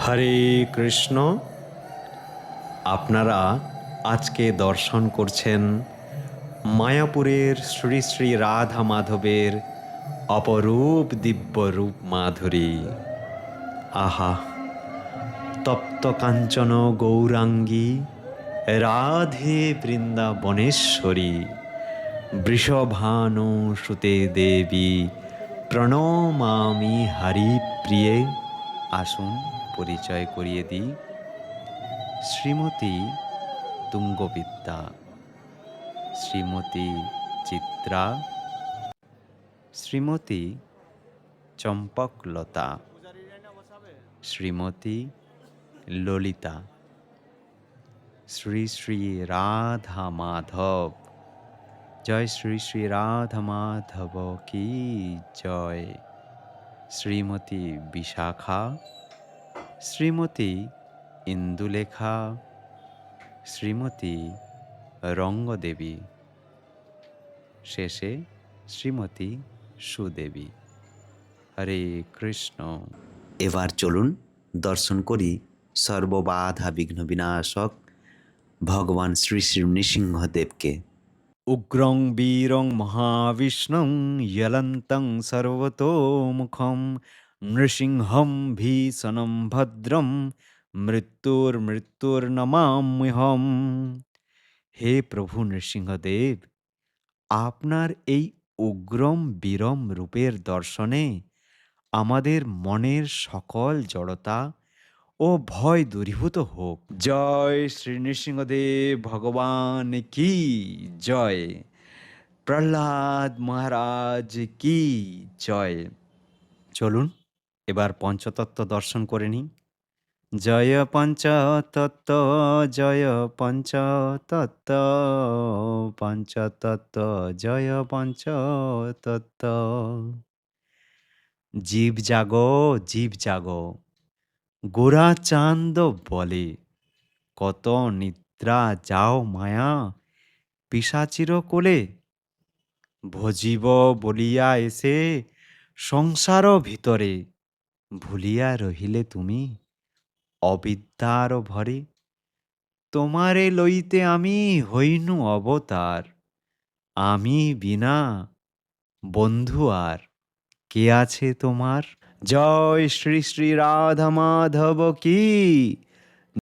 হরে কৃষ্ণ। আপনারা আজকে দর্শন করছেন মায়াপুরের শ্রী শ্রী রাধা মাধবের অপরূপ দিব্য রূপ মাধুরী। আহা, তপ্ত কাঞ্চন গৌরাঙ্গী রাধে বৃন্দাবনেশ্বরী, বৃষভানু সুতে দেবী প্রণমামি হরিপ্রিয়ে। আসুন পরিচয় করিয়ে দিই। শ্রীমতী তুঙ্গবিদ্যা, শ্রীমতী চিত্রা, শ্রীমতী চম্পকলতা, শ্রীমতী ললিতা। শ্রী শ্রী রাধা মাধব। জয় শ্রী শ্রী রাধা মাধব কি জয়। শ্রীমতী বিশাখা, শ্রীমতী ইন্দুলেখা, শ্রীমতী রঙ্গদেবী, শেষে শ্রীমতী সুদেবী। হরে কৃষ্ণ। এবার চলুন দর্শন করি সর্ববাধা বিঘ্ন বিনাশক ভগবান শ্রী শ্রী নৃসিংহদেবকে। উগ্রং বীরং মহাবিষ্ণুং য়লন্तं সর্বতোমুখম নৃসিংহম ভীষণম ভদ্রম মৃত্যুর্নমাম্যহম। হে প্রভু নৃসিংহদেব, আপনার এই উগ্রম বীরম রূপের দর্শনে আমাদের মনের সকল জড়তা ও ভয় দূরীভূত হোক। জয় শ্রী নৃসিংহদেব ভগবান কি জয়। প্রহ্লাদ মহারাজ কি জয়। চলুন এবার পঞ্চতত্ত্ব দর্শন করে নিই। জয় পঞ্চতত্ত্ব, জয় পঞ্চতত্ত্ব, পঞ্চতত্ত্ব জয় পঞ্চতত্ত্ব। জীব জাগো, জীব জাগো, গোরা চাঁদ বলে, কত নিদ্রা যাও মায়া পিশাচির কোলে। ভজিব বলিয়া এসে সংসার ভিতরে, ভুলিয়া রহিলে তুমি অবিদ্যার ভরে। তোমারে লইতে আমি হইনু অবতার, আমি বিনা বন্ধু আর কে আছে তোমার। জয় শ্রী শ্রী রাধা মাধব কি